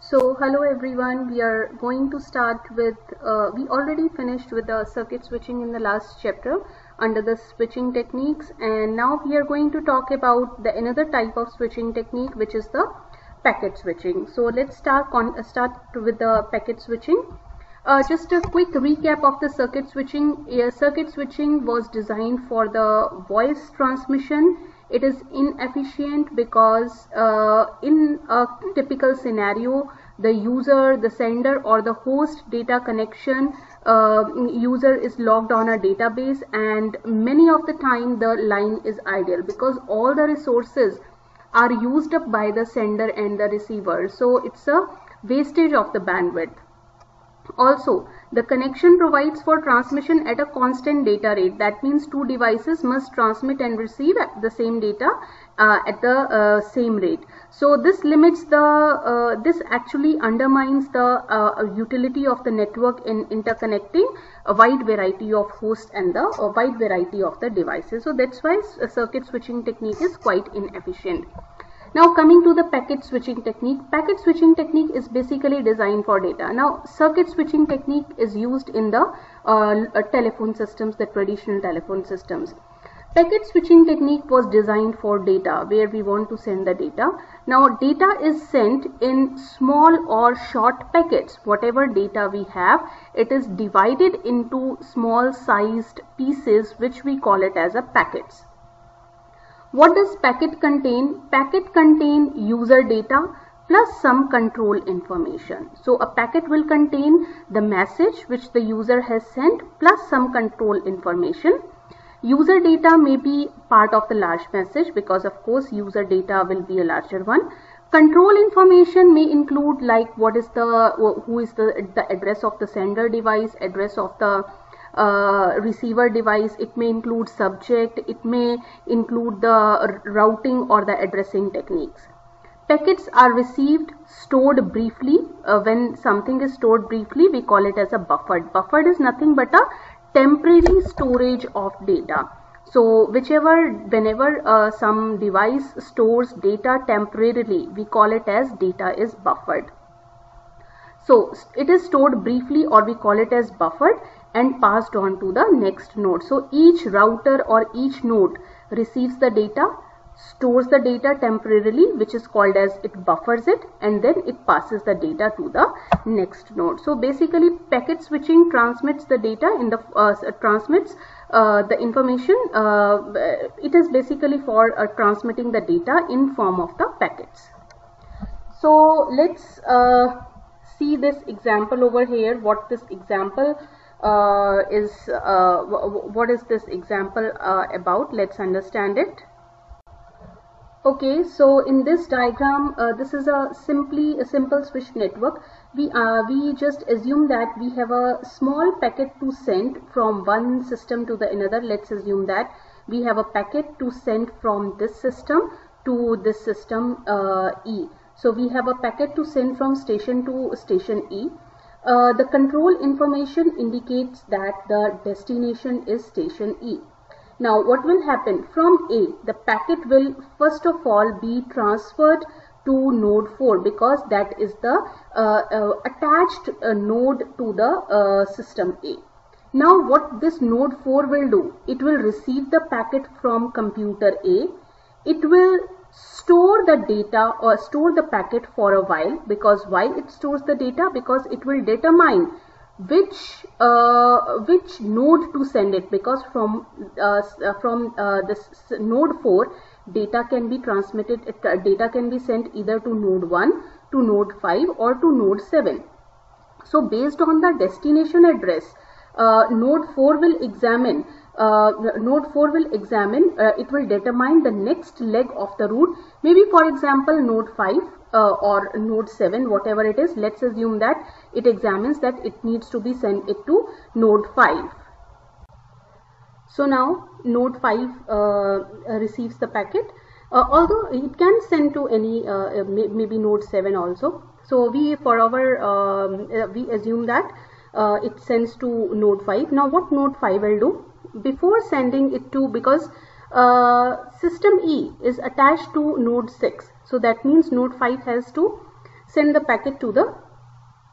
So hello everyone, we are going to start with, we already finished with the circuit switching in the last chapter under the switching techniques, and now we are going to talk about the another type of switching technique, which is the packet switching. So let's start with the packet switching. Just a quick recap of the circuit switching. Circuit switching was designed for the voice transmission. It is inefficient because in a typical scenario, the user, the sender or the host data connection, user is logged on a database, and many of the time the line is idle because all the resources are used up by the sender and the receiver. So it's a wastage of the bandwidth. Also, the connection provides for transmission at a constant data rate. That means two devices must transmit and receive the same data at the same rate. So this limits the, this actually undermines the utility of the network in interconnecting a wide variety of hosts and the wide variety of the devices. So that's why a circuit switching technique is quite inefficient. Now coming to the packet switching technique. Packet switching technique is basically designed for data. Now circuit switching technique is used in the telephone systems, the traditional telephone systems. Packet switching technique was designed for data, where we want to send the data. Now data is sent in small or short packets. Whatever data we have, it is divided into small sized pieces, which we call it as a packets. What does packet contain? Packet contain user data plus some control information. So a packet will contain the message which the user has sent plus some control information. User data may be part of the large message because of course user data will be a larger one. Control information may include like what is the, who is the address of the sender device, address of the receiver device. It may include subject, it may include the routing or the addressing techniques. Packets are received, stored briefly. When something is stored briefly, we call it as a buffered. Buffered is nothing but a temporary storage of data. So whenever some device stores data temporarily, we call it as data is buffered. So it is stored briefly, or we call it as buffered, and passed on to the next node. So each router or each node receives the data, stores the data temporarily, which is called as it buffers it, and then it passes the data to the next node. So basically packet switching transmits the data in the transmits the information. It is basically for transmitting the data in form of the packets. So let's see this example over here. What this example what is this example about? Let's understand it. Okay, so in this diagram, this is a simple switch network. We just assume that we have a small packet to send from one system to the another. Let's assume that we have a packet to send from this system to this system E. So we have a packet to send from station to station E. The control information indicates that the destination is station E. Now what will happen? From A, the packet will first of all be transferred to node 4 because that is the attached node to the system A. Now what this node 4 will do? It will receive the packet from computer A. It will store the data or store the packet for a while. Because why it stores the data? Because it will determine which node to send it, because from this node 4 data can be transmitted, data can be sent either to node 1, to node 5 or to node 7. So based on the destination address, node 4 will examine it will determine the next leg of the route. Maybe for example node 5 or node 7, whatever it is. Let's assume that it examines that it needs to be sent it to node 5. So now node 5 receives the packet, although it can send to any maybe node 7 also. So we for our we assume that it sends to node 5. Now what node 5 will do? Before sending it to, because system E is attached to node 6, so that means node 5 has to send the packet to the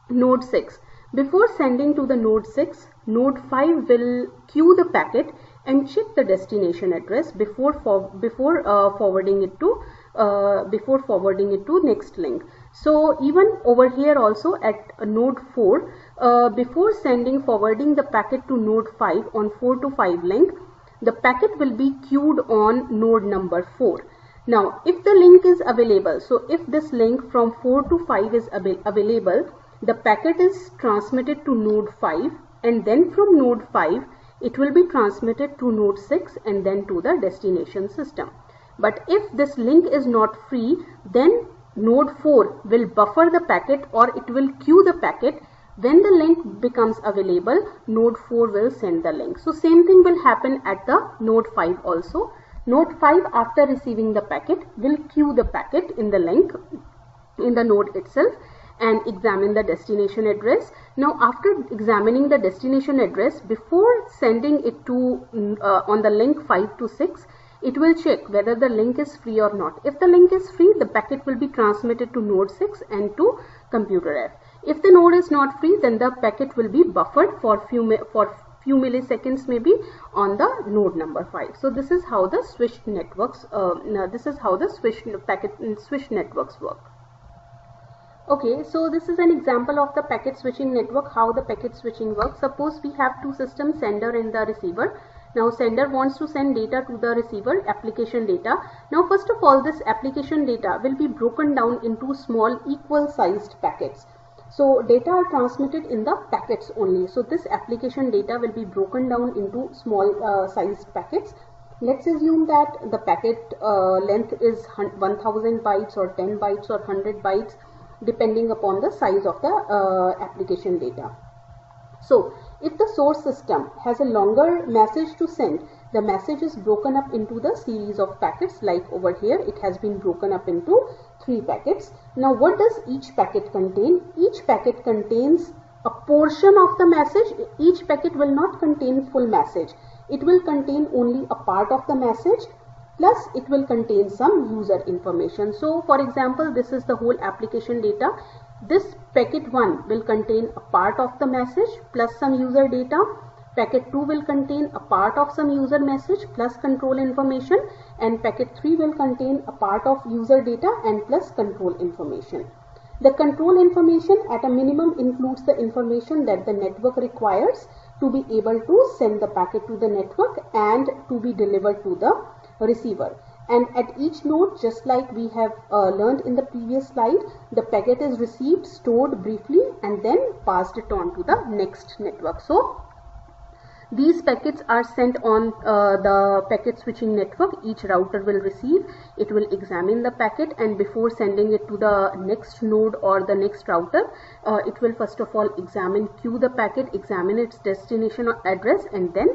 node 6. Before sending to the node 6, node 5 will queue the packet and check the destination address before forwarding it to next link. So even over here also at node 4, before forwarding the packet to node 5 on 4 to 5 link, the packet will be queued on node number 4. Now if the link is available, so if this link from 4 to 5 is available, the packet is transmitted to node 5, and then from node 5 it will be transmitted to node 6 and then to the destination system. But if this link is not free, then node 4 will buffer the packet, or it will queue the packet. When the link becomes available, node 4 will send the link. So same thing will happen at the node 5 also. Node 5, after receiving the packet, will queue the packet in the link in the node itself and examine the destination address. Now after examining the destination address, before sending it to on the link 5 to 6, it will check whether the link is free or not. If the link is free, the packet will be transmitted to node 6 and to computer F. If the node is not free, then the packet will be buffered for few milliseconds maybe on the node number 5. So this is how the switched networks switched networks work. Okay, so this is an example of the packet switching network, how the packet switching works. Suppose we have two systems, sender and the receiver. Now sender wants to send data to the receiver, application data. Now first of all, this application data will be broken down into small equal sized packets. So data are transmitted in the packets only. So this application data will be broken down into small sized packets. Let's assume that the packet length is 1000 bytes or 10 bytes or 100 bytes, depending upon the size of the application data. So if the source system has a longer message to send, the message is broken up into the series of packets. Like over here, it has been broken up into 3 packets. Now what does each packet contain? Each packet contains a portion of the message. Each packet will not contain full message. It will contain only a part of the message, plus it will contain some user information. So for example, this is the whole application data. This packet 1 will contain a part of the message plus some user data. Packet 2 will contain a part of some user message plus control information, and packet 3 will contain a part of user data and plus control information. The control information at a minimum includes the information that the network requires to be able to send the packet to the network and to be delivered to the receiver. And at each node, just like we have learned in the previous slide, the packet is received, stored briefly, and then passed it on to the next network. So these packets are sent on the packet switching network. Each router will receive, it will examine the packet, and before sending it to the next node or the next router, it will first of all queue the packet, examine its destination address, and then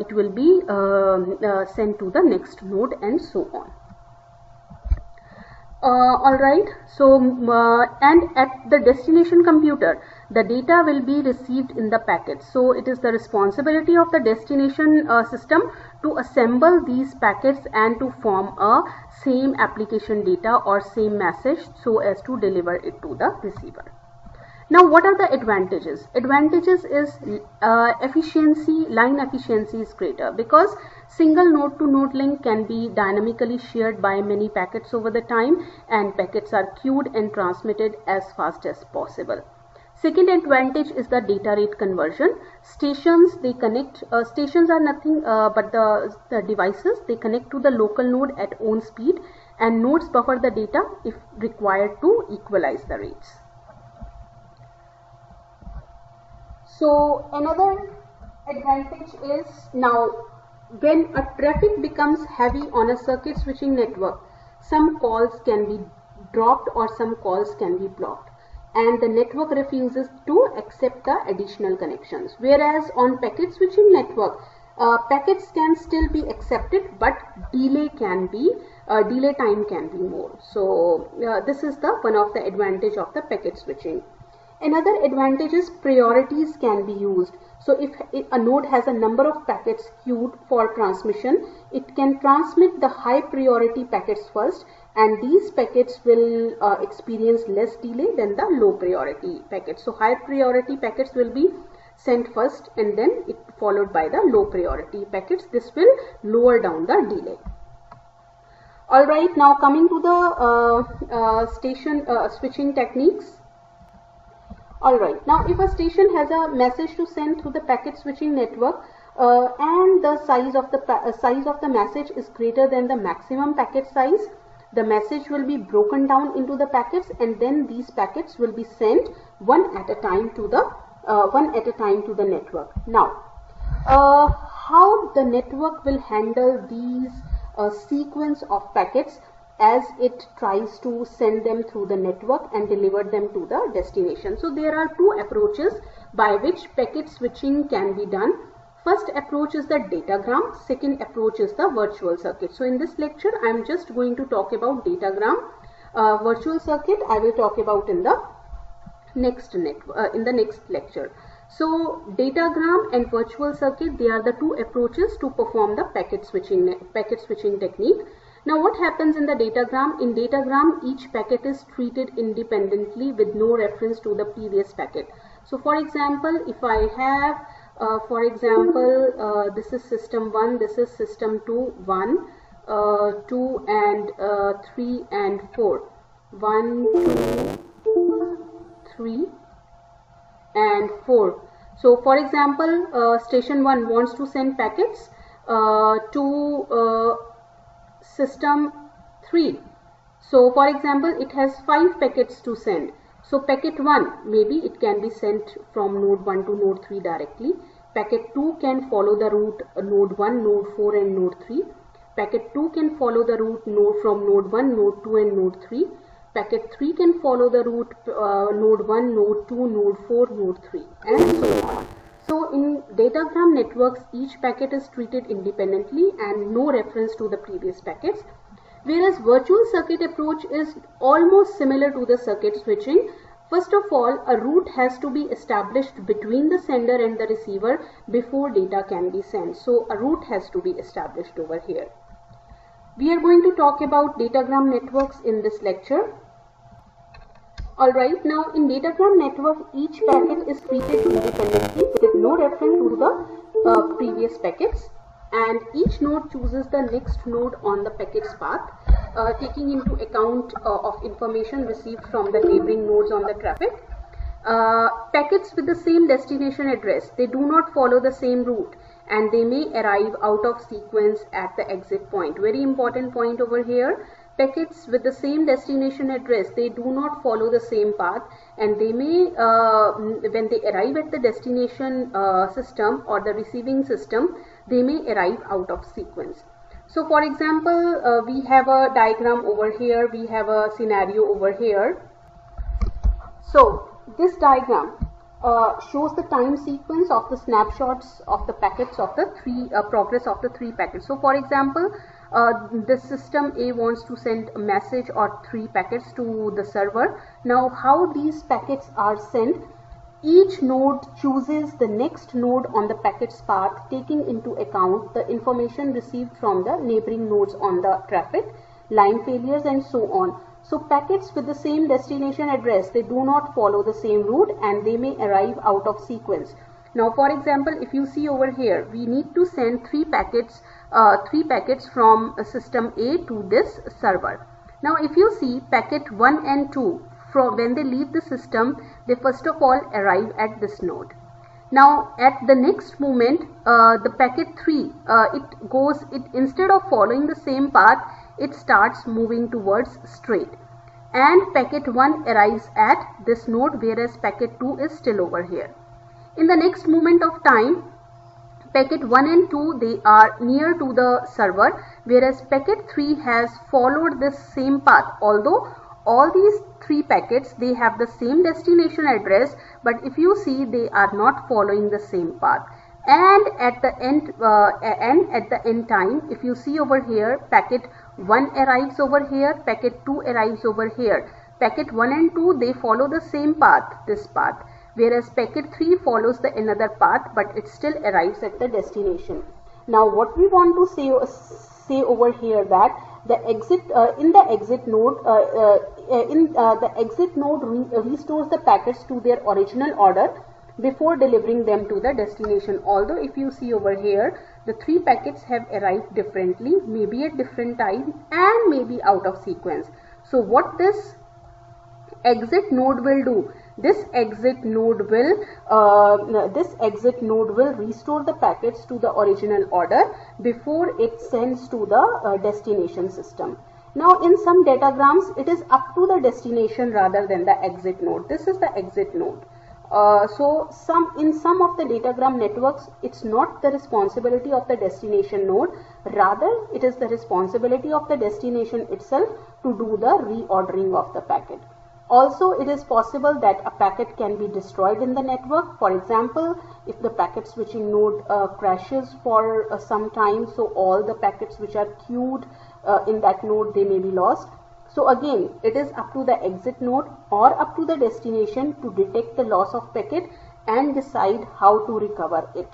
it will be sent to the next node, and so on. Alright, so and at the destination computer, the data will be received in the packet. So it is the responsibility of the destination system to assemble these packets and to form a same application data or same message so as to deliver it to the receiver. Now what are the advantages? Advantages is efficiency, line efficiency is greater because single node to node link can be dynamically shared by many packets over the time, and packets are queued and transmitted as fast as possible. Second advantage is the data rate conversion. Stations, they connect, stations are nothing but the devices, they connect to the local node at own speed, and nodes buffer the data if required to equalize the rates. So another advantage is, now when a traffic becomes heavy on a circuit switching network, some calls can be dropped or some calls can be blocked, and the network refuses to accept the additional connections. Whereas on packet switching network, packets can still be accepted, but delay time can be more. So this is one of the advantage of the packet switching. Another advantage is priorities can be used. So if a node has a number of packets queued for transmission, it can transmit the high priority packets first and these packets will experience less delay than the low priority packets. So higher priority packets will be sent first and then it followed by the low priority packets. This will lower down the delay. Alright, now coming to the station switching techniques. Alright, now if a station has a message to send through the packet switching network and the size of the message is greater than the maximum packet size, the message will be broken down into the packets and then these packets will be sent one at a time to the network. Now, how the network will handle these sequence of packets as it tries to send them through the network and deliver them to the destination. So there are two approaches by which packet switching can be done. First approach is the datagram, second approach is the virtual circuit. So in this lecture I am just going to talk about datagram. Virtual circuit I will talk about in the next lecture. So datagram and virtual circuit, they are the two approaches to perform the packet switching technique. Now what happens in the datagram? In datagram, each packet is treated independently with no reference to the previous packet. So for example, if I have this is system 1, this is system 2, 1, 2 and 3 and 4. 1, 2, 3 and 4. So for example, station 1 wants to send packets to system 3. So for example, it has 5 packets to send. So packet 1, maybe it can be sent from node 1 to node 3 directly. Packet 2 can follow the route node 1, node 4 and node 3. Packet 2 can follow the route from node 1, node 2 and node 3. Packet 3 can follow the route node 1, node 2, node 4, node 3 and so on. So in datagram networks, each packet is treated independently and no reference to the previous packets. Whereas virtual circuit approach is almost similar to the circuit switching. First of all, a route has to be established between the sender and the receiver before data can be sent. So a route has to be established over here. We are going to talk about datagram networks in this lecture. Alright, now in datagram network, each packet is treated independently with no reference to the previous packets, and each node chooses the next node on the packet's path, taking into account of information received from the neighboring nodes on the traffic. Packets with the same destination address, they do not follow the same route and they may arrive out of sequence at the exit point. Very important point over here. Packets with the same destination address, they do not follow the same path and they may, when they arrive at the destination system or the receiving system, they may arrive out of sequence. So for example, we have a diagram over here, we have a scenario over here. So this diagram shows the time sequence of the snapshots of the packets of the progress of the 3 packets. So for example, the system A wants to send a message or 3 packets to the server. Now how these packets are sent, each node chooses the next node on the packet's path, taking into account the information received from the neighboring nodes on the traffic, line failures and so on. So packets with the same destination address, they do not follow the same route and they may arrive out of sequence. Now for example, if you see over here, we need to send 3 packets from system A to this server. Now if you see packet 1 and 2, when they leave the system, they first of all arrive at this node. Now at the next moment, the packet 3, instead of following the same path, it starts moving towards straight, and packet 1 arrives at this node, whereas packet 2 is still over here. In the next moment of time, packet 1 and 2, they are near to the server, whereas packet 3 has followed this same path, although all these 3 packets, they have the same destination address, but if you see, they are not following the same path. And at the end time, if you see over here, packet 1 arrives over here, packet 2 arrives over here. Packet 1 and 2, they follow the same path, this path, whereas packet 3 follows the another path, but it still arrives at the destination. Now what we want to say over here, that The exit in the exit node the exit node restores the packets to their original order before delivering them to the destination. Although if you see over here, the 3 packets have arrived differently, maybe at different time and maybe out of sequence. So what this exit node will do, this exit node will restore the packets to the original order before it sends to the destination system. Now in some datagrams it is up to the destination rather than the exit node. This is the exit node. So in some of the datagram networks, it's not the responsibility of the destination node, rather it is the responsibility of the destination itself to do the reordering of the packet. Also, it is possible that a packet can be destroyed in the network. For example, if the packet switching node crashes for some time, so all the packets which are queued in that node, they may be lost. So again, it is up to the exit node or up to the destination to detect the loss of packet and decide how to recover it.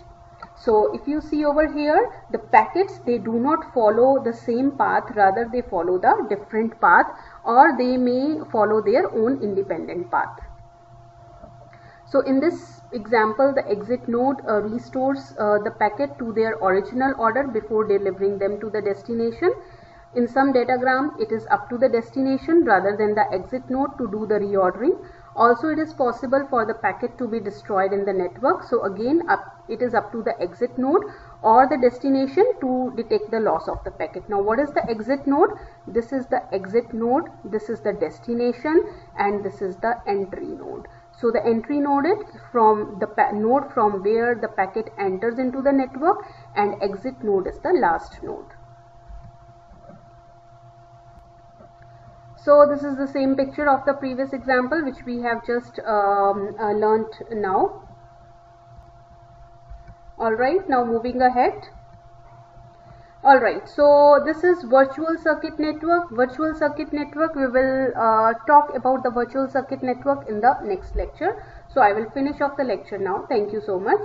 So if you see over here, the packets, they do not follow the same path, rather they follow the different path, or they may follow their own independent path. So in this example, the exit node restores the packet to their original order before delivering them to the destination. In some datagram, it is up to the destination rather than the exit node to do the reordering. Also, it is possible for the packet to be destroyed in the network. So again, it is up to the exit node or the destination to detect the loss of the packet. Now, what is the exit node? This is the exit node, this is the destination, and this is the entry node. So the entry node is from the node from where the packet enters into the network, and exit node is the last node. So this is the same picture of the previous example which we have just learnt now. Alright, now moving ahead. Alright, so this is virtual circuit network. Virtual circuit network, we will talk about the virtual circuit network in the next lecture. So I will finish off the lecture now. Thank you so much.